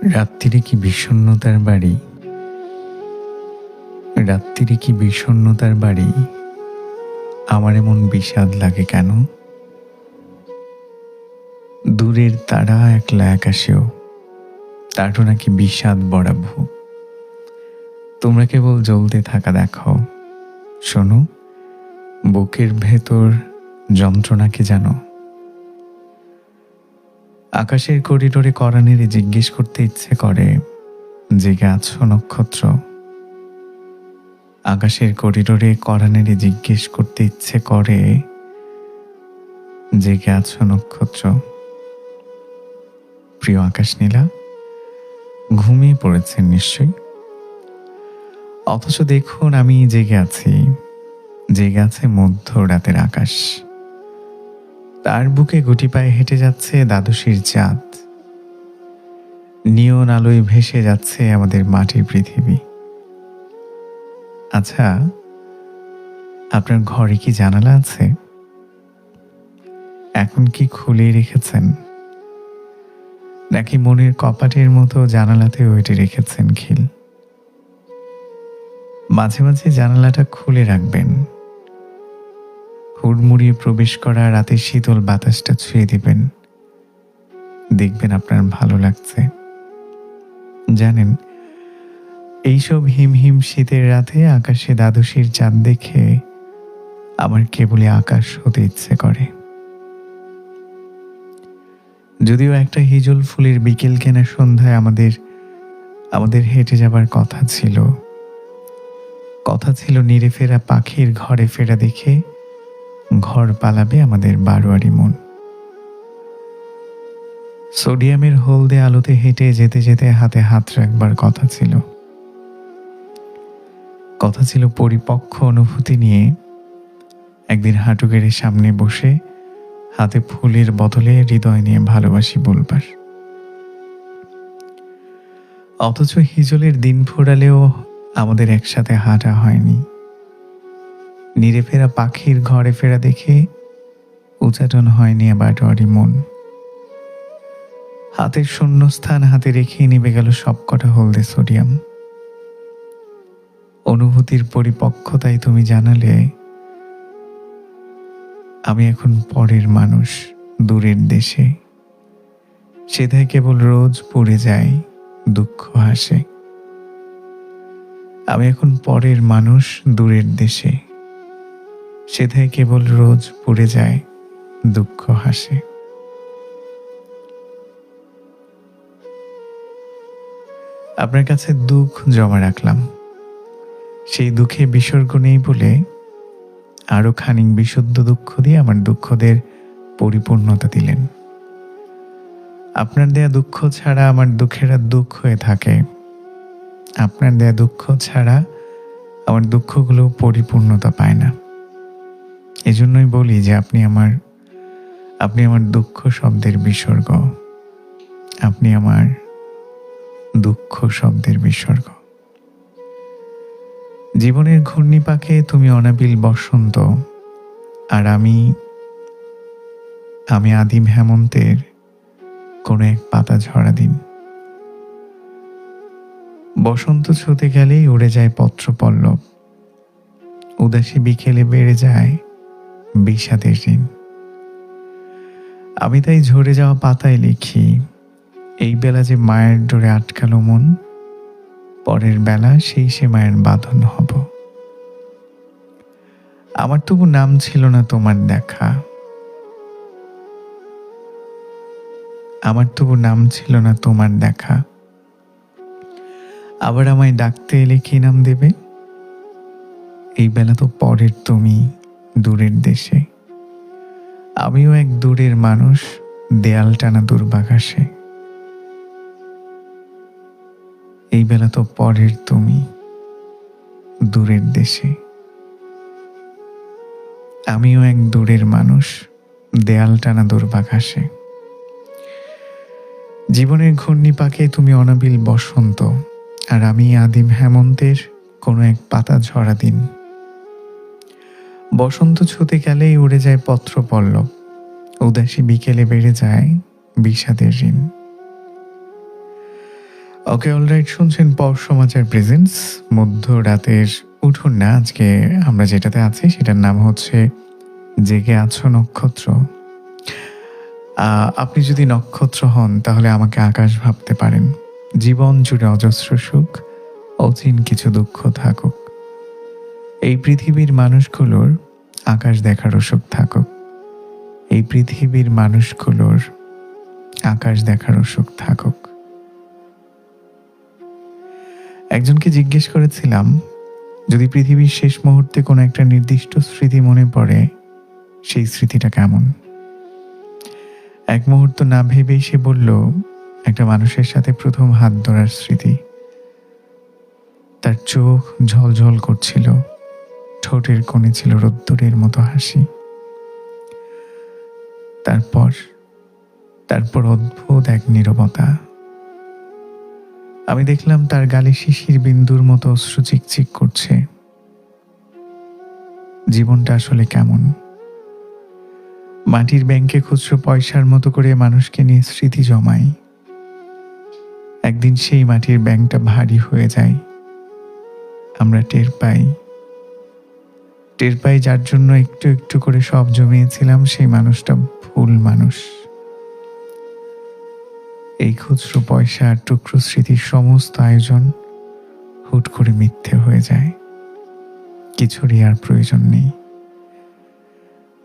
রাত্রিরে কি বিষণ্ণতার বাড়ি, রাত্রিরে কি বিষণ্ণতার বাড়ি, আমার এমন বিষাদ লাগে কেন? দূরের তারা একলা আকাশেও তারও নাকি বিষাদ বড়া ভূ। তোমরা কেবল জ্বলতে থাকা দেখো, শোনো বুকের ভেতর যন্ত্রণা কি জানো? আকাশের করিডোরে করানেরে জিজ্ঞেস করতে ইচ্ছে করে, জেগে আছো নক্ষত্র? আকাশের করিডোরে করানেরে জিজ্ঞেস করতে ইচ্ছে করে, জেগে আছো নক্ষত্র? প্রিয় আকাশ নীলা, ঘুমিয়ে পড়েছেন নিশ্চয়ই। অথচ দেখুন আমি জেগে আছি, জেগে আছে মধ্যরাতের আকাশ। তার বুকে গুটি পায়ে হেঁটে যাচ্ছে দ্বাদশীর চাঁদ। নিয়ন আলোয় ভেসে যাচ্ছে আমাদের মাটির পৃথিবী। আচ্ছা, আপনার ঘরে কি জানালা আছে? এখন কি খুলে রেখেছেন, নাকি মনের কপাটের মতো জানালাতে ওইটে রেখেছেন খিল? মাঝে মাঝে জানালাটা খুলে রাখবেন, হুড়মুড়িয়ে প্রবেশ করা রাতের শীতল বাতাসটা ছুঁয়ে দিবেন। দেখবেন আপনার ভালো লাগছে। জানেন, এইসব হিমহিম শীতের রাতে আকাশে দ্বাদশীর চাঁদ দেখে আমার কেবলই আকাশ হতে ইচ্ছে করে। যদিও একটা হিজল ফুলের বিকেল কেনা সন্ধ্যায় আমাদের হেঁটে যাবার কথা ছিল নিরে ফেরা পাখির ঘরে ফেরা দেখে ঘর পালাবে আমাদের বারোয়ারি মন। সোডিয়ামের হলদে আলোতে হেঁটে যেতে যেতে হাতে হাত রাখবার কথা ছিল পরিপক্ক অনুভূতি নিয়ে একদিন হাঁটু গেড়ে সামনে বসে হাতে ফুলের বদলে হৃদয় নিয়ে ভালোবাসি বলবার। অথচ হিজলের দিন ফুরালেও আমাদের একসাথে হাঁটা হয়নি। নিরে ফেরা পাখির ঘরে ফেরা দেখে উচাটন হয়নি বারোয়ারি মন। হাতের শূন্যস্থান হাতে রেখে নিবে গেল সবকটা হলদে সোডিয়াম। অনুভূতির পরিপক্কতায় তুমি জানালে আমি এখন পরের মানুষ, দূরের দেশে। সেথায় কেবল রোজ পড়ে যায়, দুঃখ হাসে। আমি এখন পরের মানুষ, দূরের দেশে। সেথায় কেবল রোজ পড়ে যায়, দুঃখ হাসে। আপনার কাছে দুঃখ জমা রাখলাম, সেই দুঃখে বিসর্গ নেই বলে আরো খানিক বিশুদ্ধ দুঃখ দিয়ে আমার দুঃখদের পরিপূর্ণতা দিলেন। আপনার দেয়া দুঃখ ছাড়া আমার দুঃখেরা দুঃখ হয়ে থাকে। আপনার দেয়া দুঃখ ছাড়া আমার দুঃখগুলো পরিপূর্ণতা পায় না। এজন্যই বলি যে আপনি আমার দুঃখ শব্দের বিসর্গ। আপনি আমার দুঃখ শব্দের বিসর্গ। জীবনের ঘূর্ণিপাকে তুমি অনাবিল বসন্ত, আর আমি আদিম হেমন্তের কোনো এক পাতা ঝরা দিন। বসন্ত ছুতে গেলেই উড়ে যায় পত্র পল্লব, উদাসী বিকেলে বেড়ে যায় বিষাদের ঋণ। আমি তাই ঝরে যাওয়া পাতায় লিখি, এই বেলা যে মায়ের ডোরে আটকালো মন, পরের বেলা সেই সে মায়ের বাঁধন হব। আমার তবু নাম ছিল না তোমার দেখা, আমার তবু নাম ছিল না তোমার দেখা। আবার আমায় ডাকতে এলে কি নাম দেবে? এই বেলা তো পরের তুমি, দূরের দেশে। আমিও এক দূরের মানুষ, দেয়াল টানা দুর্বাঘাসে। এই বেলা তো পরের তুমি, দূরের দেশে। আমিও এক দূরের মানুষ, দেয়াল টানা দুর্বাঘাসে। জীবনের ঘূর্ণিপাকে তুমি অনাবিল বসন্ত, আর আমি আদিম হেমন্তের কোনো এক পাতা ঝরা দিন। বসন্ত ছুতে গেলেই উড়ে যায় পত্র পল্লব, উদাসী বিকেলে বেড়ে যায় বিষাদের ঋণ। ওকে, অলরাইট, শুনছেন পর সমাচার প্রেজেন্স মধ্যরাতের উঠুন না। আজকে আমরা যেটাতে আছি সেটার নাম হচ্ছে জেগে আছো নক্ষত্র। আপনি যদি নক্ষত্র হন তাহলে আমাকে আকাশ ভাবতে পারেন। জীবন জুড়ে অজস্র সুখ, অচিন কিছু দুঃখ থাকুক। এই পৃথিবীর মানুষগুলোর আকাশ দেখারও সুখ থাকুক। এই পৃথিবীর মানুষগুলোর আকাশ দেখারও সুখ থাকুক। একজনকে জিজ্ঞেস করেছিলাম, যদি পৃথিবীর শেষ মুহূর্তে কোনো একটা নির্দিষ্ট স্মৃতি মনে পড়ে, সেই স্মৃতিটা কেমন? এক মুহূর্ত না ভেবেই সে বলল, একটা মানুষের সাথে প্রথম হাত ধরার স্মৃতি। তার চোখ ঝলঝল করছিল, ঠোঁটের কোণে ছিল রোদ্দুরের মতো হাসি। তারপর অদ্ভুত এক নীরবতা। আমি দেখলাম তার গালে শিশির বিন্দুর মতো অশ্রু চিকচিক করছে। জীবনটা আসলে কেমন? মাটির ব্যাংকে খুচরো পয়সার মতো করে মানুষকে নিয়ে স্মৃতি জমাই। একদিন সেই মাটির ব্যাংকটা ভারী হয়ে যায়। আমরা টের পাই যার জন্য একটু একটু করে সব জমিয়েছিলাম, সেই মানুষটা ভুল মানুষ। এই খুচরো পয়সা আর টুকরো স্মৃতির সমস্ত আয়োজন হুট করে মিথ্যে হয়ে যায়। কিছুরই আর প্রয়োজন নেই।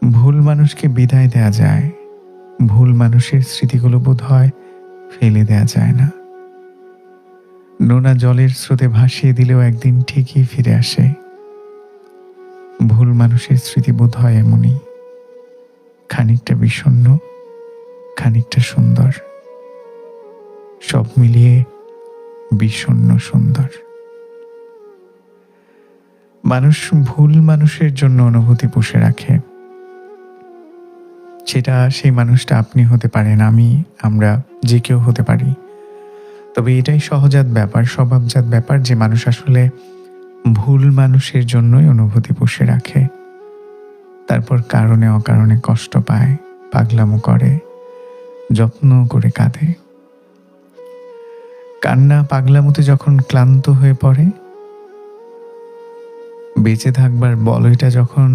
ভুল মানুষকে বিদায় দেয়া যায়, ভুল মানুষের স্মৃতিগুলো বোধ হয় ফেলে দেয়া যায় না। নোনা জলের স্রোতে ভাসিয়ে দিলেও একদিন ঠিকই ফিরে আসে। ভুল মানুষের স্মৃতি বোধ হয় এমনই, খানিকটা বিষণ্ণ, খানিকটা সুন্দর, সব মিলিয়ে বিষণ্ণ সুন্দর। মানুষ ভুল মানুষের জন্য অনুভূতি পুষে রাখে। সেটা সেই মানুষটা আপনি হতে পারেন, আমরা যে কেউ হতে পারি। তবে এটাই সহজাত ব্যাপার, স্বভাবজাত ব্যাপার যে মানুষ আসলে ভুল মানুষের জন্যই অনুভূতি পুষে রাখে। তারপর কারণে অকারণে কষ্ট পায়, পাগলামো করে, যত্ন করে কাঁদে। কান্না পাগলামোতে যখন ক্লান্ত হয়ে পড়ে, বেঁচে থাকবার বলয়টা যখন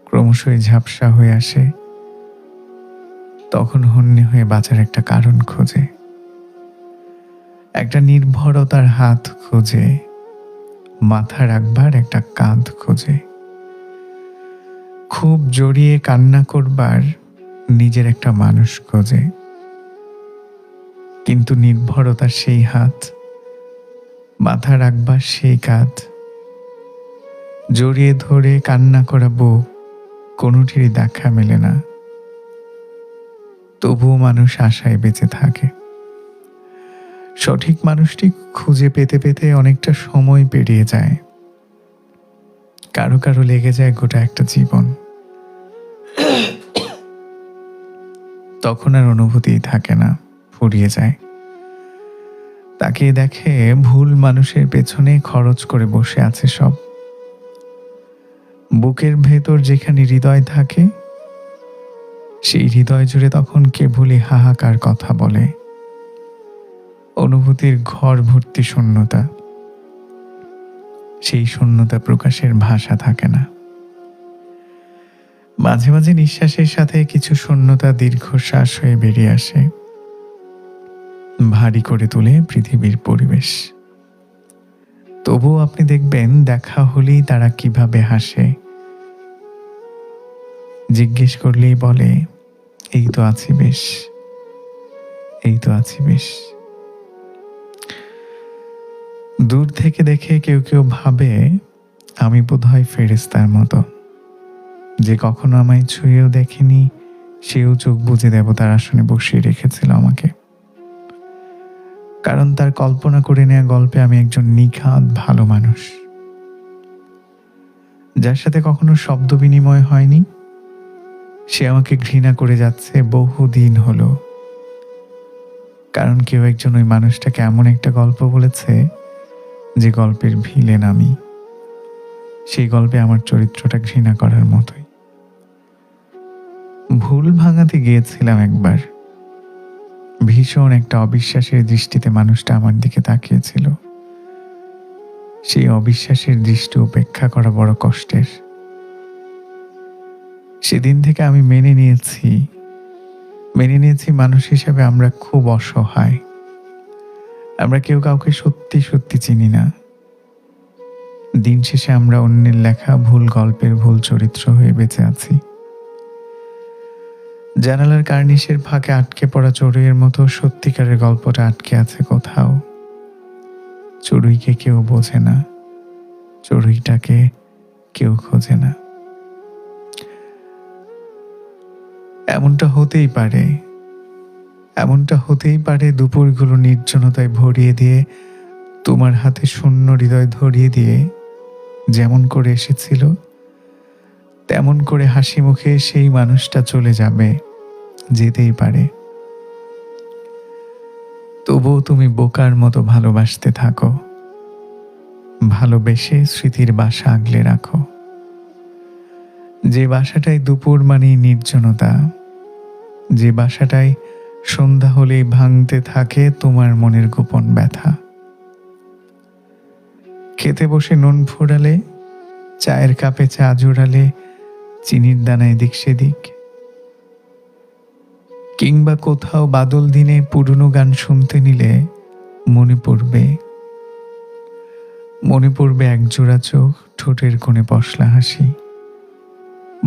ক্রমশই ঝাপসা হয়ে আসে, তখন হন্যে হয়ে বাঁচার একটা কারণ খোঁজে, একটা নির্ভরতার হাত খোঁজে, মাথা রাখবার একটা কাঁধ খোঁজে, খুব জড়িয়ে কান্না করবার নিজের একটা মানুষ খোঁজে। কিন্তু নির্ভরতার সেই হাত, মাথা রাখবার সেই কাঁধ, জড়িয়ে ধরে কান্না করা বুক, কোনোটিরই দেখা মেলে না। তবুও মানুষ আশায় বেঁচে থাকে। সঠিক মানুষটি খুঁজে পেতে পেতে অনেকটা সময় পেরিয়ে যায়। কারো কারো লেগে যায় গোটা একটা জীবন। তখন আর অনুভূতিই থাকে না, ফুরিয়ে যায়। তাকে দেখে ভুল মানুষের পেছনে খরচ করে বসে আছে সব। বুকের ভেতর যেখানে হৃদয় থাকে, সেই হৃদয় জুড়ে তখন কেবলই হাহাকার কথা বলে। অনুভূতির ঘর ভর্তি শূন্যতা, সেই শূন্যতা প্রকাশের ভাষা থাকে না। মাঝে মাঝে নিঃশ্বাসের সাথে কিছু শূন্যতা দীর্ঘশ্বাস হয়ে বেরিয়ে আসে, ভারী করে তোলে পৃথিবীর পরিবেশ। তবুও আপনি দেখবেন দেখা হলেই তারা কিভাবে হাসে। জিজ্ঞেস করলেই বলে, এই তো আছি বেশ, এই তো আছি বেশ। দূর থেকে দেখে কেউ কেউ ভাবে আমি বোধহয় ফেরেশতার মতো, যে কখনো আমায় ছুঁয়েও দেখেনি, সেও চোখ বুজে দেবতার আসনে বসিয়ে রেখেছিল আমাকে। কারণ তার কল্পনা করে নেওয়া গল্পে আমি একজন নিখাত ভালো মানুষ, যার সাথে কখনো শব্দ বিনিময় হয়নি। সে আমাকে ঘৃণা করে যাচ্ছে বহুদিন হলো, কারণ কেউ একজন ওই মানুষটাকে এমন একটা গল্প বলেছে যে গল্পের ভিলেন আমি। সেই গল্পে আমার চরিত্রটা ঘৃণা করার মতোই। ভুল ভাঙাতে গিয়েছিলাম একবার, ভীষণ একটা অবিশ্বাসের দৃষ্টিতে মানুষটা আমার দিকে তাকিয়েছিল। সেই অবিশ্বাসের দৃষ্টি উপেক্ষা করা বড় কষ্টের। সেদিন থেকে আমি মেনে নিয়েছি মানুষ হিসেবে আমরা খুব অসহায়। আমরা কেউ কাউকে সত্যি সত্যি চিনি না। দিন শেষে আমরা অন্যের লেখা ভুল গল্পের ভুল চরিত্র হয়ে বেঁচে আছি। জানালার কার্নিশের ফাঁকে আটকে পড়া চড়ুইয়ের মতো সত্যিকারের গল্পটা আটকে আছে কোথাও। চড়ুইকে কেউ বোঝে না, চড়ুইটাকে কেউ খোঁজে না। এমনটা হতেই পারে দুপুরগুলো নির্জনতায় ভরিয়ে দিয়ে, তোমার হাতে শূন্য হৃদয় ধরিয়ে দিয়ে, যেমন করে এসেছিল তেমন করে হাসি মুখে সেই মানুষটা চলে যাবে, যেতেই পারে। তবুও তুমি বোকার মতো ভালোবাসতে থাকো, ভালোবেসে স্মৃতির বাসা আগলে রাখো। যে বাসাটায় দুপুর মানেই নির্জনতা, যে বাসাটায় সন্ধ্যা হলেই ভাঙতে থাকে তোমার মনের গোপন ব্যথা। খেতে বসে নুন ফোড়ালে, চায়ের কাপে চা জোড়ালে, চিনির দানা এদিক সেদিক, কিংবা কোথাও বাদল দিনে পুরনো গান শুনতে নিলে মনে পড়বে একজোড়া চোখ, ঠোঁটের কোণে পশলা হাসি।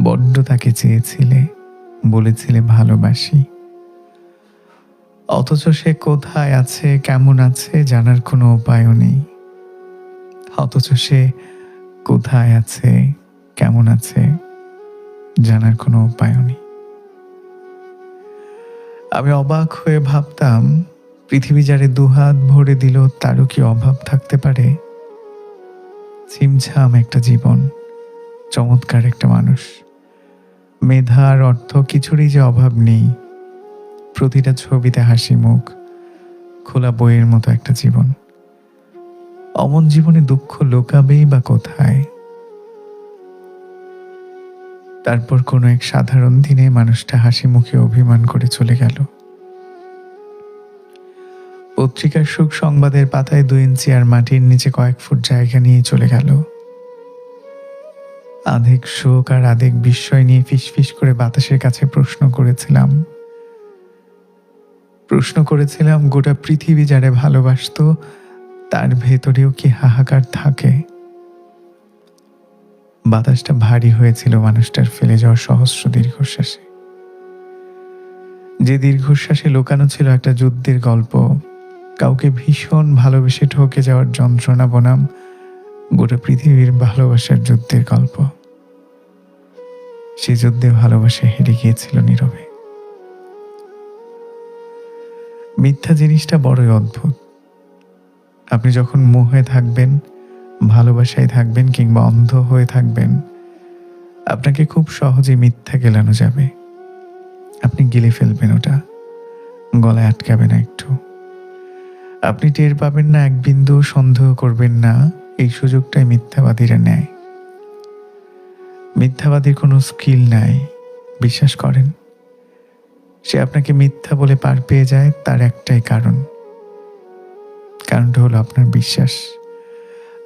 বড্ড তাকে চেয়েছিলে, বলেছিলে ভালোবাসি। অথচ সে কোথায় আছে, কেমন আছে জানার কোনো উপায়ও নেই। অথচ সে কোথায় আছে, কেমন আছে জানার কোনো উপায়ও নেই। আমি অবাক হয়ে ভাবতাম, পৃথিবী যারে দুহাত ভরে দিল তারও কি অভাব থাকতে পারে? ছিমছাম একটা জীবন, চমৎকার একটা মানুষ, মেধা আর অর্থ কিছুরই যে অভাব নেই। প্রতিটা ছবিতে হাসি মুখ, খোলা বইয়ের মতো একটা জীবন। অমন জীবনে দুঃখ লুকাবেই বা কোথায়? তারপর কোনো এক সাধারণ দিনে মানুষটা হাসি মুখে অভিমান করে চলে গেল। পত্রিকার সুখ সংবাদের পাতায় 2 ইঞ্চি আর মাটির নিচে কয়েক ফুট জায়গা নিয়ে চলে গেল। আধেক শোক আর আধেক বিস্ময় নিয়ে ফিসফিস করে বাতাসের কাছে প্রশ্ন করেছিলাম গোটা পৃথিবী যারে ভালোবাসতো তার ভেতরেও কি হাহাকার থাকে? বাতাসটা ভারী হয়েছিল মানুষটার ফেলে যাওয়া সহস্র দীর্ঘশ্বাসে। যে দীর্ঘশ্বাসে লুকানো ছিল একটা যুদ্ধের গল্প, কাউকে ভীষণ ভালোবেসে ঠকে যাওয়ার যন্ত্রণা বনাম গোটা পৃথিবীর ভালোবাসার যুদ্ধের গল্প। সে যুদ্ধে ভালোবাসা হেরে গিয়েছিল নীরবে। মিথ্যা জিনিসটা বড়ই অদ্ভুত। আপনি যখন মোহে থাকবেন, ভালোবাসায় থাকবেন কিংবা অন্ধ হয়ে থাকবেন, আপনাকে খুব সহজে মিথ্যা গেলানো যাবে। আপনি গিলে ফেলবেন, ওটা গলায় আটকাবে না একটু। আপনি টের পাবেন না, এক বিন্দু সন্দেহ করবেন না। এই সুযোগটাই মিথ্যাবাদীরা নেয়। মিথ্যাবাদীর কোনো স্কিল নাই, বিশ্বাস করেন। সে আপনাকে মিথ্যা বলে পার পেয়ে যায় তার একটাই কারণটা হলো আপনার বিশ্বাস।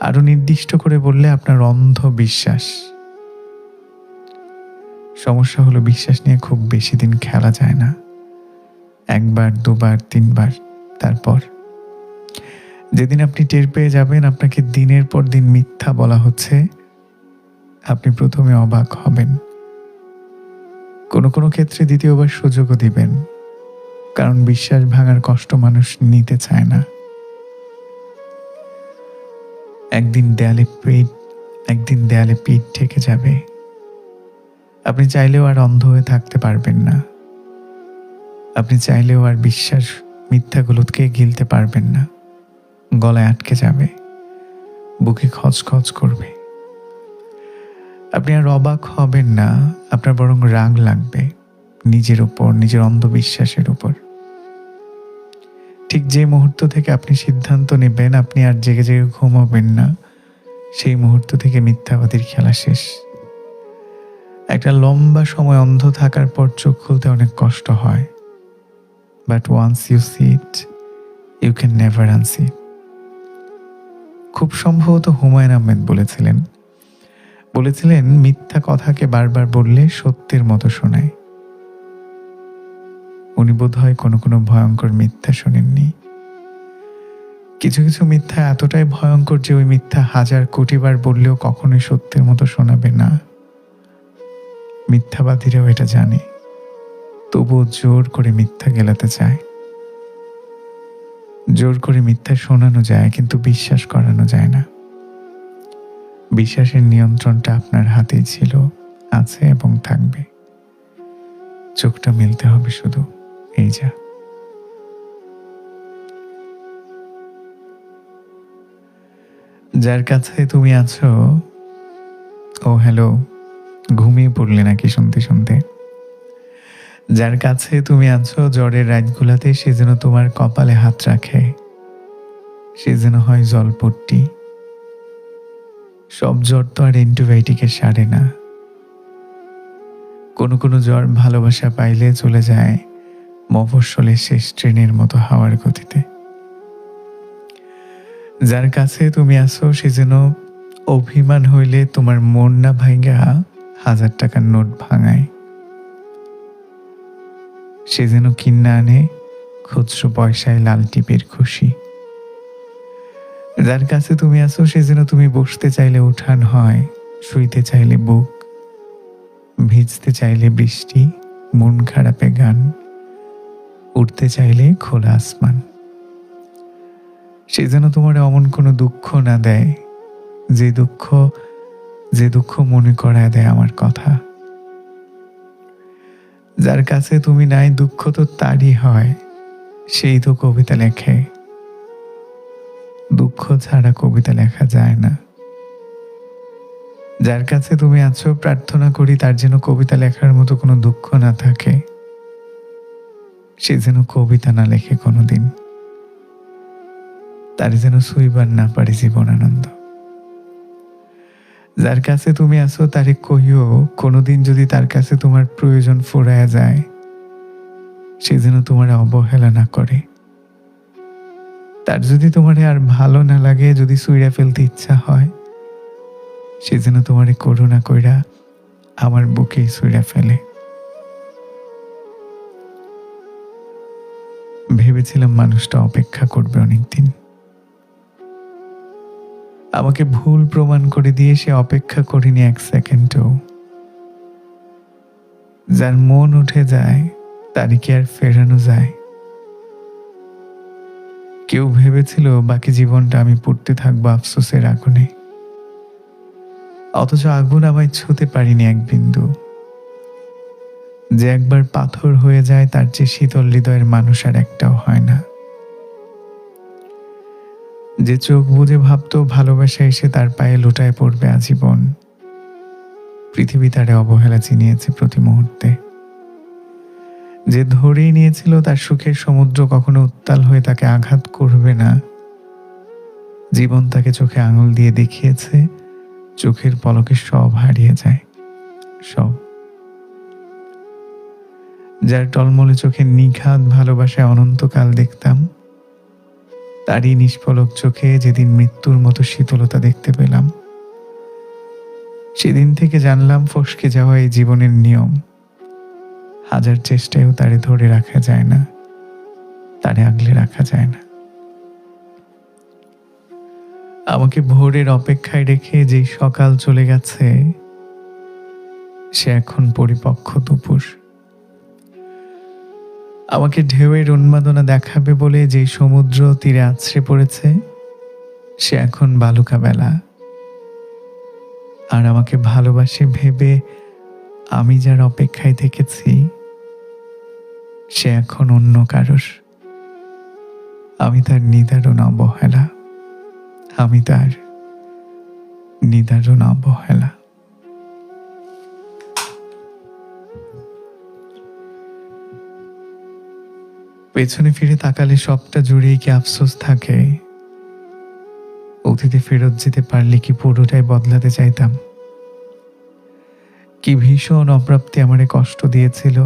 আরো নির্দিষ্ট করে বললে আপনার অন্ধ বিশ্বাস। সমস্যা হলো বিশ্বাস নিয়ে খুব বেশি দিন খেলা যায় না। 1 বার 2 বার 3 বার, তারপর যেদিন আপনি টের পেয়ে যাবেন আপনাকে দিনের পর দিন মিথ্যা বলা হচ্ছে, আপনি প্রথমে অবাক হবেন। কোনো ক্ষেত্রে দ্বিতীয়বার সুযোগও দিবেন, কারণ বিশ্বাস ভাঙার কষ্ট মানুষ নিতে চায় না। একদিন দেয়ালে পিঠ ঠেকে যাবে। আপনি চাইলেও আর অন্ধ হয়ে থাকতে পারবেন না। আপনি চাইলেও আর বিশ্বাস মিথ্যাগুলোকে গিলতে পারবেন না। গলায় আটকে যাবে, বুকে খচখচ করবে। আপনি আর অবাক হবেন না, আপনার বরং রাগ লাগবে নিজের উপর, নিজের অন্ধবিশ্বাসের উপর। ঠিক যে মুহূর্ত থেকে আপনি সিদ্ধান্ত নেবেন আপনি আর জেগে জেগে ঘুমাবেন না, সেই মুহূর্ত থেকে মিথ্যাবাদীর খেলা শেষ। একটা লম্বা সময় অন্ধ থাকার পর চোখ খুলতে অনেক কষ্ট হয়। But once you see it you can never unsee. খুব সম্ভবত হুমায়ুন আহমেদ বলেছিলেন মিথ্যা কথাকে বারবার বললে সত্যের মতো শোনায়। উনি বোধহয় কোনো কোনো ভয়ঙ্কর মিথ্যা শোনেননি। কিছু কিছু মিথ্যা এতটাই ভয়ঙ্কর যে ওই মিথ্যা 1000 কোটি বার বললেও কখনোই সত্যের মতো শোনাবে না। মিথ্যাবাদীরাও এটা জানে, তবুও জোর করে মিথ্যা গেলাতে চায়। জোর করে মিথ্যা শোনানো যায়, কিন্তু বিশ্বাস করানো যায় না। বিশ্বাসের নিয়ন্ত্রণটা আপনার হাতেই ছিল, আছে এবং থাকবে। চোখটা মিলতে হবে শুধু, এই যা। যার কাছে তুমি আছো, ও হ্যালো, ঘুমিয়ে পড়লে নাকি শুনতে শুনতে? যার কাছে তুমি আছো জ্বরের রাতগুলাতে, সে যেন তোমার কপালে হাত রাখে, সে যেন হয় জলপট্টি। সব জ্বর তো আর অ্যান্টিবায়োটিকের সারে না। কোনো কোনো জ্বর ভালোবাসা পাইলে চলে যায় মফস্বলের শেষ ট্রেনের মতো হাওয়ার গতিতে। যার কাছে তুমি আছো, সে যেন অভিমান হইলে তোমার মন না ভাঙ্গা 1000 টাকার নোট ভাঙায়। সে যেন কিন্না আনে খুচরো পয়সায় লাল টিপের খুশি। যার কাছে তুমি আছো, সে যেন তুমি বসতে চাইলে উঠান হয়, শুইতে চাইলে বুক, ভিজতে চাইলে বৃষ্টি, মন খারাপে গান, উঠতে চাইলে খোলা আসমান। সে যেন তোমার অমন কোনো দুঃখ না দেয়, যে দুঃখ মনে করায় দেয় আমার কথা। যার কাছে তুমি নাই, দুঃখ তো তারই হয়, সেই তো কবিতা লেখে। দুঃখ ছাড়া কবিতা লেখা যায় না। যার কাছে তুমি আছো, প্রার্থনা করি তার যেন কবিতা লেখার মতো কোনো দুঃখ না থাকে, সে যেন কবিতা না লেখে কোনোদিন, তার যেন ছুঁইবার না পারে জীবনানন্দ। যার কাছে তুমি আছো, তারে কহিও কোনোদিন যদি তার কাছে তোমার প্রয়োজন ফুরায়া যায়, সে যেন তোমার অবহেলা না করে। তার যদি তোমার আর ভালো না লাগে, যদি ছুঁইড়া ফেলতে ইচ্ছা হয়, সে যেন তোমারে করুণা কইরা আমার বুকেই ছুঁইড়া ফেলে। ভেবেছিলাম মানুষটা অপেক্ষা করবে অনেকদিন, আমাকে ভুল প্রমাণ করে দিয়ে সে অপেক্ষা করেনি 1 সেকেন্ডও। যার মন উঠে যায় তারই কি আর ফেরানো যায়? কেউ ভেবেছিল বাকি জীবনটা আমি পুড়তে থাকবো আফসোসের আগুনে, অথচ আগুন আমায় ছুঁতে পারিনি এক বিন্দু। যে একবার পাথর হয়ে যায়, তার চেয়ে শীতল হৃদয়ের মানুষ আর একটাও হয় না। যে চোখ বুজে ভাবতো ভালোবাসা এসে তার পায়ে লুটায় পড়বে আজীবন, পৃথিবী তারে অবহেলা চিনিয়েছে প্রতি মুহূর্তে। যে ধরেই নিয়েছিল তার সুখের সমুদ্র কখনো উত্তাল হয়ে তাকে আঘাত করবে না, জীবন তাকে চোখে আঙুল দিয়ে দেখিয়েছে, চোখের পলকে সব হারিয়ে যায়, সব। যার টলমলে চোখে নিঘাত ভালোবাসায় অনন্তকাল দেখতাম, তারই নিষ্পলক চোখে যেদিন মৃত্যুর মতো শীতলতা দেখতে পেলাম, সেদিন থেকে জানলাম ফসকে যাওয়া এই জীবনের নিয়ম। 1000 চেষ্টায়ও তারে ধরে রাখা যায় না, তারে আগলে রাখা যায় না। আমাকে ভোরের অপেক্ষায় রেখে যেই সকাল চলে গেছে, সে এখন পরিপক্ক দুপুর। আমাকে ঢেউয়ের উন্মাদনা দেখাবে বলে যেই সমুদ্র তীরে আছড়ে পড়েছে, সে এখন বালুকা বেলা। আর আমাকে ভালোবাসে ভেবে আমি যার অপেক্ষায় থেকেছি, সে এখন অন্য কারোর। আমি তার নিদারুণ অবহেলা, আমি তার নিদারুণ অবহেলা। পেছনে ফিরে তাকালে সবটা জুড়েই কি আফসোস থাকে? অতীতে ফেরত যেতে পারলে কি পুরোটাই বদলাতে চাইতাম? কি ভীষণ অপ্রাপ্তি আমারে কষ্ট দিয়েছিল,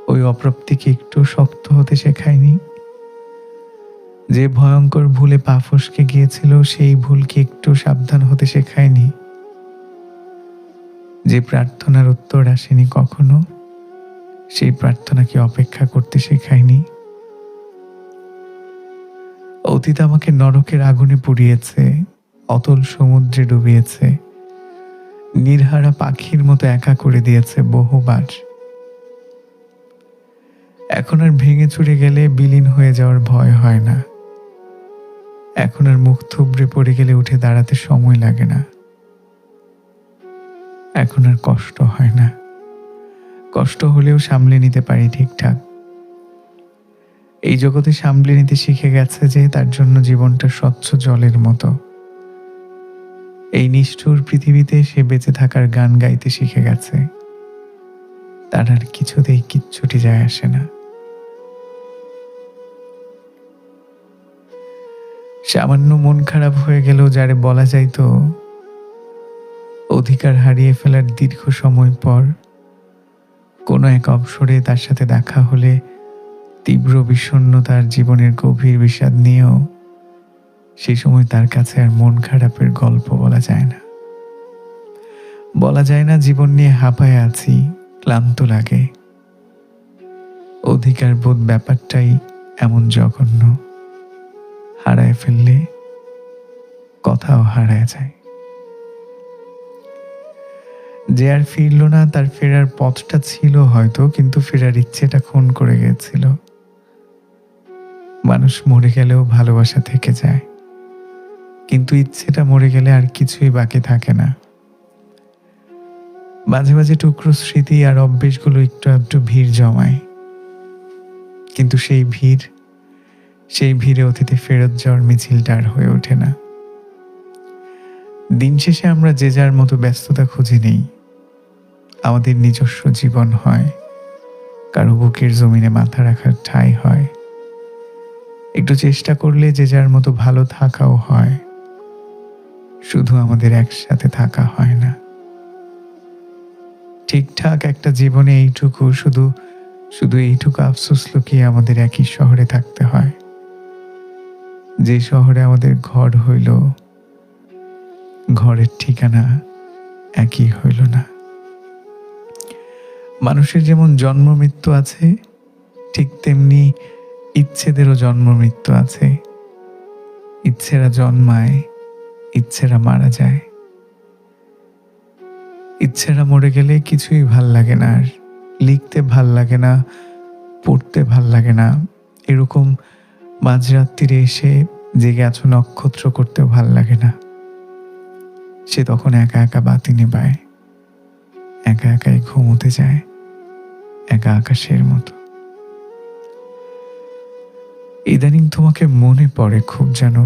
ওই অপ্রাপ্তিকে একটু শক্ত হতে শেখায়নি? যে ভয়ঙ্কর ভুলে পা ফসকে গিয়েছিল সেই ভুলকে একটু সাবধান হতে শেখায়নি? যে প্রার্থনার উত্তর আসেনি কখনো, সেই প্রার্থনাকে অপেক্ষা করতে শেখায়নি? অতীত আমাকে নরকের আগুনে পুড়িয়েছে, অতল সমুদ্রে ডুবিয়েছে, নির্হারা পাখির মতো একা করে দিয়েছে বহুবার। এখন আর ভেঙে চুরে গেলে বিলীন হয়ে যাওয়ার ভয় হয় না। এখন আর মুখ থুবড়ে পড়ে গেলে উঠে দাঁড়াতে সময় লাগে না। এখন আর কষ্ট হয় না, কষ্ট হলেও সামলে নিতে পারি ঠিকঠাক। এই জগতে সামলে নিতে শিখে গেছে যে তার জন্য জীবনটা স্বচ্ছ জলের মতো। এই নিষ্ঠুর পৃথিবীতে সে বেঁচে থাকার গান গাইতে শিখে গেছে। তার আর কিছুতেই কিচ্ছুটি যায় আসে না। সামান্য মন খারাপ হয়ে গেলেও যারে বলা যাইতো, অধিকার হারিয়ে ফেলার দীর্ঘ সময় পর কোনো এক অবসরে তার সাথে দেখা হলে তীব্র বিষণ্ণতার জীবনের গভীর বিষাদ নিয়েও সেই সময় তার কাছে আর মন খারাপের গল্প বলা যায় না। বলা যায় না জীবন নিয়ে হাঁপায়ে আছি, ক্লান্ত লাগে। অধিকার বোধ ব্যাপারটাই এমন জঘন্য, হারায় ফেললে কথাও হারায় যায়। যে আর ফিরল না, তার ফেরার পথটা ছিল হয়তো, কিন্তু ফেরার ইচ্ছেটা খুন করে গেছিল। মানুষ মরে গেলেও ভালোবাসা থেকে যায়, কিন্তু ইচ্ছেটা মরে গেলে আর কিছুই বাকি থাকে না। মাঝে মাঝে টুকরো স্মৃতি আর অভ্যেসগুলো একটু একটু ভিড় জমায়, কিন্তু সেই ভিড়ে অতীতে ফেরত যাওয়ার মিছিলটা আর হয়ে ওঠে না। দিন শেষে আমরা যে যার মতো ব্যস্ততা খুঁজে নেই, আমাদের নিজস্ব জীবন হয়, কারো বুকের জমিনে মাথা রাখার ঠাঁই হয়। একটু চেষ্টা করলে যে যার মতো ভালো থাকাও হয়, শুধু আমাদের একসাথে থাকা হয় না। ঠিকঠাক একটা জীবনে এইটুকু শুধু এইটুকু আফসোস লুকিয়ে আমাদের একই শহরে থাকতে হয়। যে শহরে আমাদের ঘর হইল, ঘরের ঠিকানা একই হইল না। মানুষের যেমন জন্ম মৃত্যু আছে, ঠিক তেমনি ইচ্ছেদেরও জন্ম মৃত্যু আছে। ইচ্ছেরা জন্মায়, ইচ্ছেরা মারা যায়। ইচ্ছেরা মরে গেলে কিছুই ভাল লাগে না, আর লিখতে ভাল লাগে না, পড়তে ভাল লাগে না। এরকম মাঝরাত্রিরে এসে জেগে আছো নক্ষত্র করতেও ভাল লাগে না। সে তখন একা একা বাতি নেবায়, একা একাই ঘুমোতে যায়, একা আকাশের মতো। ইদানিং তোমাকে মনে পড়ে খুব, জানো।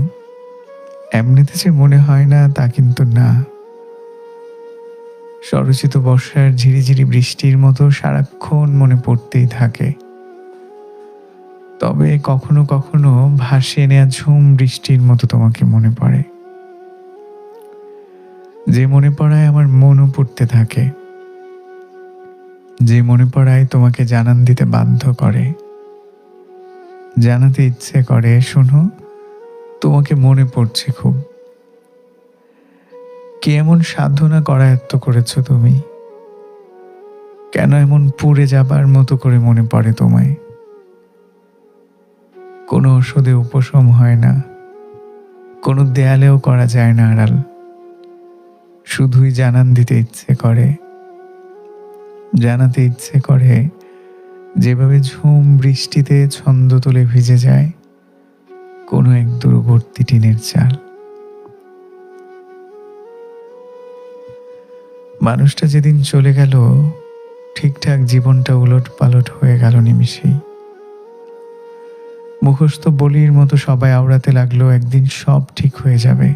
এমনিতে যে মনে হয় না তা কিন্তু না। স্বরচিত বর্ষার ঝিরিঝিরি বৃষ্টির মতো সারাক্ষণ মনে পড়তেই থাকে। তবে কখনো কখনো ভাসিয়ে নেয়া ঝুম বৃষ্টির মতো তোমাকে মনে পড়ে। যে মনে পড়ায় আমার মনও পড়তে থাকে, যে মনে পড়ায় তোমাকে জানান দিতে বাধ্য করে, জানাতে ইচ্ছে করে, শোনো তোমাকে মনে পড়ছে খুব। কে এমন সাধনা করায়ত্ত করেছো তুমি? কেন এমন পুড়ে যাবার মতো করে মনে পড়ে তোমায়? কোনো ওষুধে উপশম হয় না, কোনো দেয়ালেও করা যায় না আড়াল। শুধুই জানান দিতে ইচ্ছে করে, জানাতে ইচ্ছে করে, যেভাবে ঝুম বৃষ্টিতে ছন্দ তুলে ভিজে যায় কোনো এক দূরবর্তী টিনের চাল। মানুষটা যেদিন চলে গেল, ঠিকঠাক জীবনটা উলট পালট হয়ে গেল নিমিষেই। মুখস্থ বলির মতো সবাই আওড়াতে লাগলো একদিন সব ঠিক হয়ে যাবে।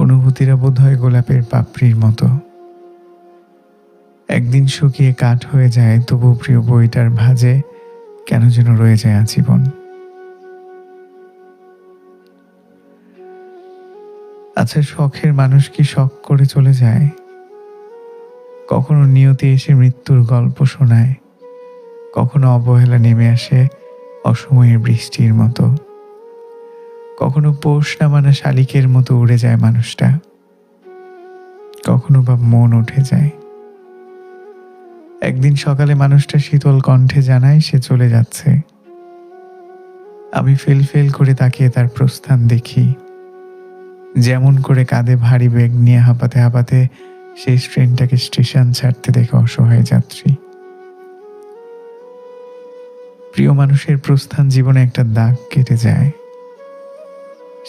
অনুভূতিরা বোধহয় গোলাপের পাপড়ির মতো, একদিন শুকিয়ে কাঠ হয়ে যায়, তবু প্রিয় বইটার ভাঁজে কেন যেন রয়ে যায় আজীবন। আচ্ছা, শখের মানুষ কি শখ করে চলে যায়? কখনো নিয়তি এসে মৃত্যুর গল্প শোনায়, কখনো অবহেলা নেমে আসে অসময়ের বৃষ্টির মতো, কখনো পোষ না মানা শালিকের মতো উড়ে যায় মানুষটা, কখনো বা মন উঠে যায়। একদিন সকালে মানুষটা শীতল কণ্ঠে জানায় সে চলে যাচ্ছে। আমি ফেল ফেল করে তাকিয়ে তার প্রস্থান দেখি, যেমন করে কাঁধে ভারী ব্যাগ নিয়ে হাঁপাতে হাঁপাতে শেষ ট্রেনটাকে স্টেশন ছাড়তে দেখে অসহায় যাত্রী। প্রিয় মানুষের প্রস্থান জীবনে একটা দাগ কেটে যায়।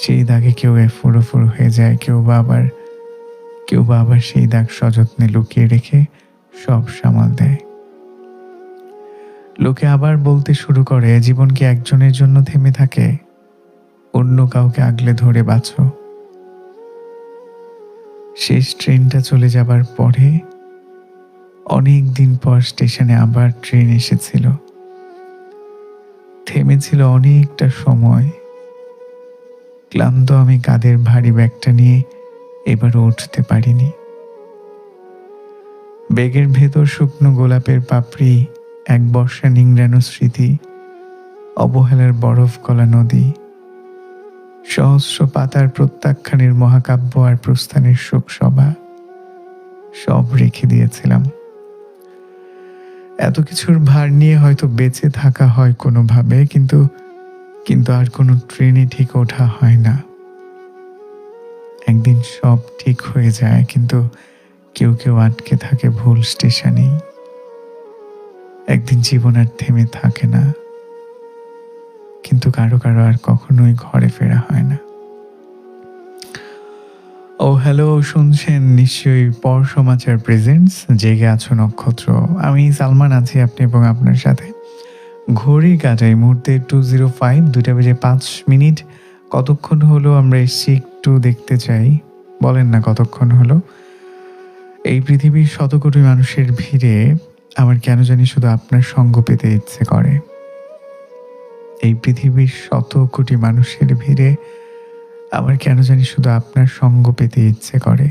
সেই দাগে কেউ এফুরো ফুরো হয়ে যায়, কেউ বা আবার সেই দাগ সযত্নে লুকিয়ে রেখে সব সামাল দেয়। লোকে আবার বলতে শুরু করে, জীবন কি একজনের জন্য থেমে থাকে? অন্য কাউকে আগলে ধরে বাঁচো। শেষ ট্রেনটা চলে যাবার পরে অনেক দিন পর স্টেশনে আবার ট্রেন এসেছিল। থেমেছিল অনেকটা সময়। ক্লান্ত আমি কাঁধের ভারী ব্যাগটা নিয়ে এবারও উঠতে পারিনি। ব্যাগের ভেতর শুকনো গোলাপের পাপড়ি, এক বর্ষা নিংড়ানো স্মৃতি, অবহেলার বরফ গলা নদী, সহস্র পাতার প্রত্যাখ্যানের মহাকাব্য আর প্রস্থানের শোক সভা, সব রেখে দিয়েছিলাম। এত কিছুর ভার নিয়ে হয়তো বেঁচে থাকা হয় কোনোভাবে, কিন্তু আর কোনো ট্রেনে ঠিক ওঠা হয় না। একদিন সব ঠিক হয়ে যায়, কিন্তু কেউ আটকে থাকে ভুল স্টেশনেই। একদিন জীবন আর থেমে থাকে না, কিন্তু কারো আর কখনোই ঘরে ফেরা হয় না। ও হ্যালো, শুনছেন নিশ্চয়ই পর সমাচার প্রেজেন্টস জেগে আছো নক্ষত্র। আমি সালমান আছি আপনি এবং আপনার সাথে। ঘড়ি কাটাই মুহূর্তে 2:05, 2:05। কতক্ষণ হলো আমরা এসছি একটু দেখতে চাই, বলেন না কতক্ষণ হলো? এই পৃথিবীর শত কোটি মানুষের ভিড়ে আমার কেন জানি শুধু আপনার সঙ্গ পেতে ইচ্ছে করে। এই পৃথিবীর শত কোটি মানুষের ভিড়ে আমার কেন জানি শুধু আপনার সঙ্গ পেতে ইচ্ছে করে।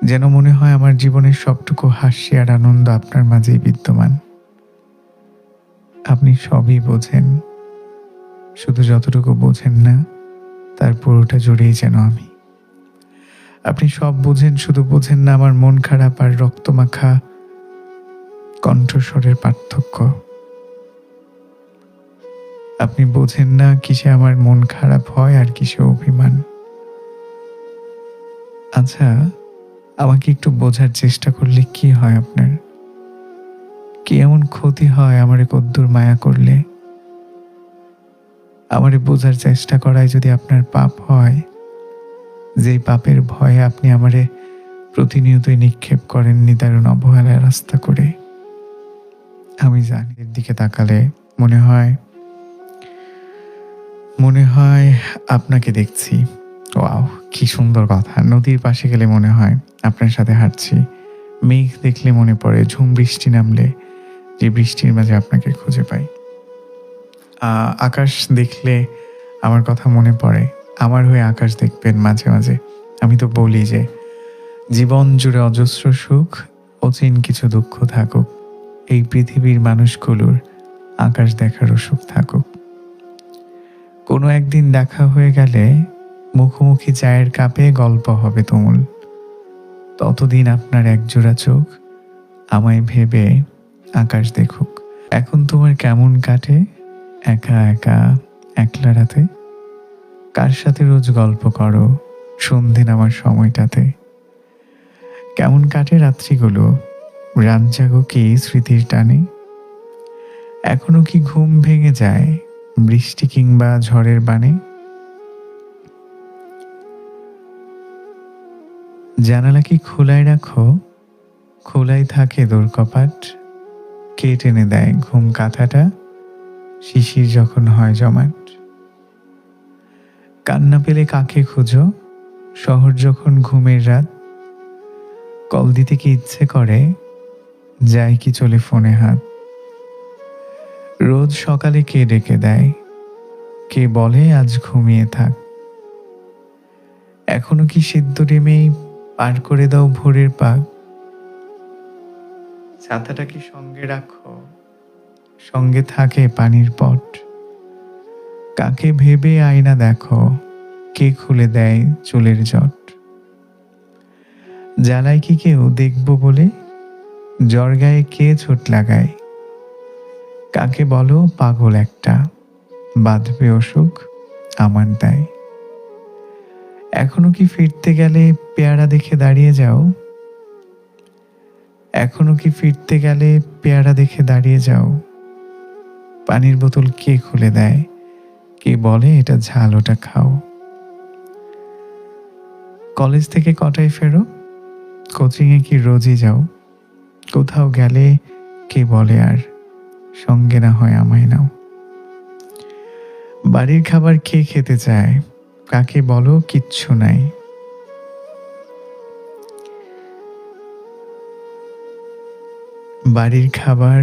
যেন মনে হয় আমার জীবনের সবটুকু হাসি আর আনন্দ আপনার মাঝেই বিদ্যমান। আপনি সবই বোঝেন, শুধু যতটুকু বোঝেন না তার পুরোটা জুড়েই যেন আমি। আপনি সব বোঝেন, শুধু বোঝেন না আমার মন খারাপ আর রক্তমাখা কণ্ঠস্বরের পার্থক্য। আপনি বোঝেন না কিসে আমার মন খারাপ হয় আর কিসে অভিমান। আচ্ছা, আমাকে একটু বোঝার চেষ্টা করলে কি হয় আপনার? কি এমন ক্ষতি হয় আমারে কদ্দুর মায়া করলে? আমারে বোঝার চেষ্টা করায় যদি আপনার পাপ হয়, যেই পাপের ভয়ে আপনি আমারে প্রতিনিয়তই নিক্ষেপ করেন নিদারুণ অবহেলার রাস্তা করে। আমি জানি এর দিকে তাকালে মনে হয় আপনাকে দেখছি। ওয়াও, কি সুন্দর কথা। নদীর পাশে গেলে মনে হয় আপনার সাথে হাঁটছি। মেঘ দেখলে মনে পড়ে ঝুম বৃষ্টি নামলে যে বৃষ্টির মাঝে আপনাকে খুঁজে পাই। আকাশ দেখলে আমার কথা মনে পড়ে, আমার হয়ে আকাশ দেখবেন মাঝে মাঝে। আমি তো বলি যে জীবন জুড়ে অজস্র সুখ, অচিন কিছু দুঃখ থাকুক, এই পৃথিবীর মানুষগুলোর আকাশ দেখারও সুখ থাকুক। কোনো একদিন দেখা হয়ে গেলে মুখোমুখি চায়ের কাপে গল্প হবে তুমুল। ততদিন আপনার একজোড়া চোখ আমায় ভেবে আকাশ দেখুক। এখন তোমার কেমন কাটে একা একা একলা রাতে? কার সাথে রোজ গল্প করো সন্ধে নামার সময়টাতে? কেমন কাটে রাত্রিগুলো? রাত জাগো কি স্মৃতির টানে? এখনো কি ঘুম ভেঙে যায় বৃষ্টি কিংবা ঝড়ের বানে? জানালা কি খোলায় রাখো? খোলাই থাকে দোরকপাট? কে টেনে দেয় ঘুম কাঁথাটা শিশির যখন হয় জমাট? কান্না পেলে কাকে খুঁজো শহর যখন ঘুমের রাত? কল দিতে কি ইচ্ছে করে, যায় কি চলে ফোনে হাত? রোজ সকালে কে ডেকে দেয়, কে বলে আজ ঘুমিয়ে থাক? এখনো কি সিদ্ধ ডিমেই পার করে দাও ভোরের পাক। ছাতাটা কি সঙ্গে রাখো? সঙ্গে থাকে পানির পট। কাকে ভেবে আয়না দেখো? কে খুলে দেয় চুলের জট? জ্বালায় কি কেউ দেখব বলে? জ্বর গায়ে কে চোট লাগায়? কাকে বলো পাগল একটা? বাঁধবে অসুখ আমার দায়। এখনো কি ফিরতে গেলে পেয়ারা দেখে দাঁড়িয়ে যাও? এখনো কি ফিরতে গেলে পেয়ারা দেখে দাঁড়িয়ে যাও? পানির বোতল কে খুলে দেয়? কে বলে এটা ঝাল, ওটা খাও? কলেজ থেকে কটায় ফেরো? কোচিংয়ে কি রোজই যাও? কোথাও গেলে কে বলে আর সঙ্গে না হয় আমায় নাও? বাড়ির খাবার কে খেতে চায়? কাকে বলো কিচ্ছু নাই? বাড়ির খাবার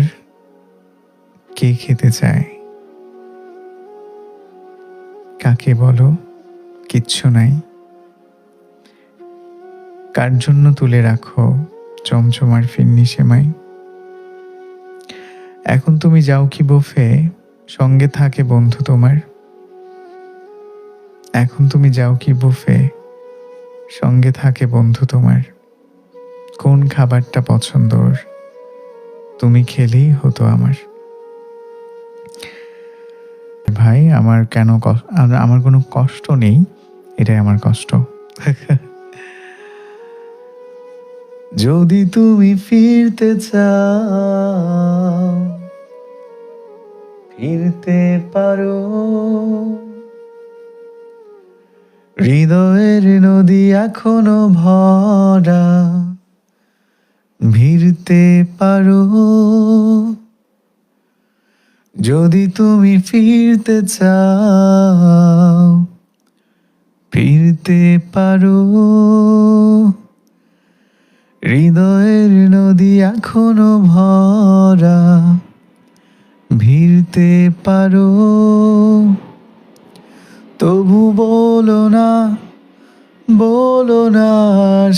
কে খেতে চায়? কাকে বলো কিচ্ছু নাই? কার জন্য তুলে রাখো চমচমার ফিন্নি সেমাই? এখন তুমি যাও কি বুফে? সঙ্গে থাকে বন্ধু তোমার? এখন তুমি যাও কি বুফে? সঙ্গে থাকে বন্ধু তোমার? কোন খাবারটা পছন্দ ওর? তুমি খেলেই হতো আমার। ভাই আমার আমার কোনো কষ্ট নেই, এটাই আমার কষ্ট। যদি তুমি ফিরতে চাও, ফিরতে পারো। হৃদয়ের নদী এখনো ভরা, ভিড়তে পারো। যদি তুমি ফিরতে চাও, ফিরতে পারো। হৃদয়ের নদী এখনো ভরা, ভিড়তে পারো। তবু বলো না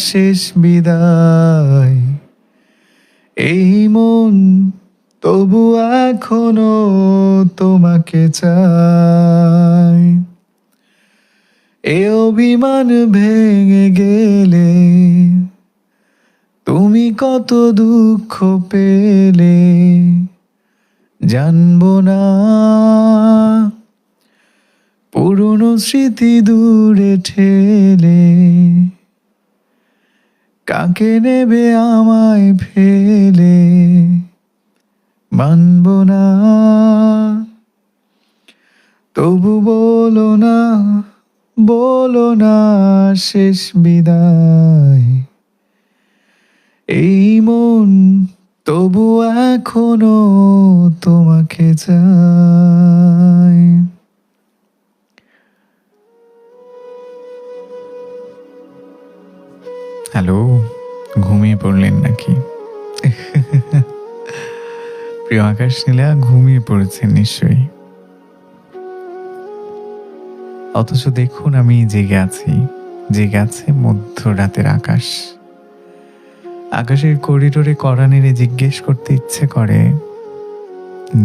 শেষ বিদায়। এই মন তবু এখনো তোমাকে চায়। এ অভিমান ভেঙে গেলে তুমি কত দুঃখ পেলে জানবো না। পুরনো স্মৃতি দূরে ঠেলে কাকে নেবে আমায় ফেলে মানব না। তবু বলো না শেষ বিদায়। এই মন তবু এখনো তোমাকে চায়। হ্যালো, ঘুমিয়ে পড়লেন নাকি? প্রিয় আকাশ নীলা ঘুমিয়ে পড়েছেন নিশ্চয়ই। অথচ দেখুন আমি জেগে আছি, জেগে আছে মধ্যরাতের আকাশ। আকাশের করিডোরে কড়া নেড়ে জিজ্ঞেস করতে ইচ্ছে করে,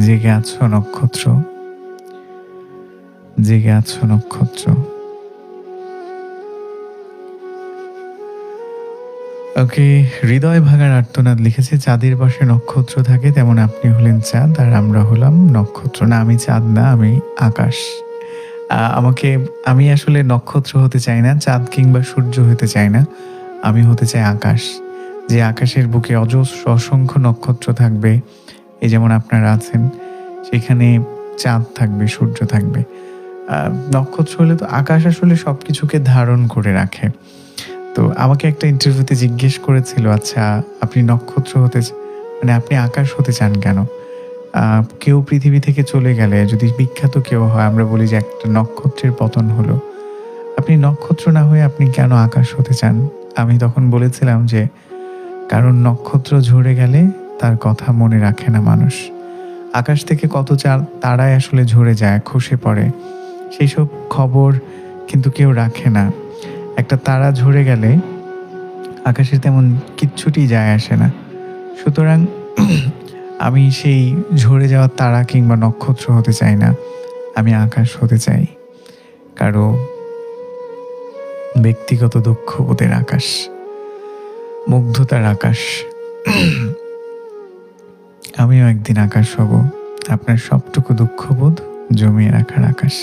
জেগে আছো নক্ষত্র? জেগে আছো নক্ষত্র? ওকে, হৃদয় ভাঙার আর্তনাদ লিখেছে, চাঁদের পাশে নক্ষত্র থাকে তেমন আপনি হলেন চাঁদ আর আমরা হলাম নক্ষত্র। না, আমি চাঁদ না, আমি আকাশ। আমি আসলে নক্ষত্র হতে চাই না, চাঁদ কিংবা সূর্য হতে চাই না, আমি হতে চাই আকাশ। যে আকাশের বুকে অজস্র অসংখ্য নক্ষত্র থাকবে, এই যেমন আপনারা আছেন, সেখানে চাঁদ থাকবে, সূর্য থাকবে। নক্ষত্র হলে তো আকাশ আসলে সব কিছুকে ধারণ করে রাখে। তো আমাকে একটা ইন্টারভিউতে জিজ্ঞেস করেছিল, আচ্ছা আপনি নক্ষত্র মানে আপনি আকাশ হতে চান কেন? কেউ পৃথিবী থেকে চলে গেলে যদি বিখ্যাত কেউ হয়, আমরা বলি যে একটা নক্ষত্রের পতন হলো। আপনি নক্ষত্র না হয়ে আপনি কেন আকাশ হতে চান? আমি তখন বলেছিলাম যে কারণ নক্ষত্র ঝরে গেলে তার কথা মনে রাখে না মানুষ। আকাশ থেকে কত তারাই আসলে ঝরে যায়, খসে পড়ে, সেই সব খবর কিন্তু কেউ রাখে না। একটা তারা ঝরে গেলে আকাশের তেমন কিচ্ছুটি যায় আসে না। সুতরাং আমি সেই ঝরে যাওয়া তারা কিংবা নক্ষত্র হতে চাই না, আমি আকাশ হতে চাই। কারো ব্যক্তিগত দুঃখবোধের আকাশ, মুগ্ধতার আকাশ। আমিও একদিন আকাশ হব, আপনার সবটুকু দুঃখবোধ জমিয়ে রাখার আকাশ।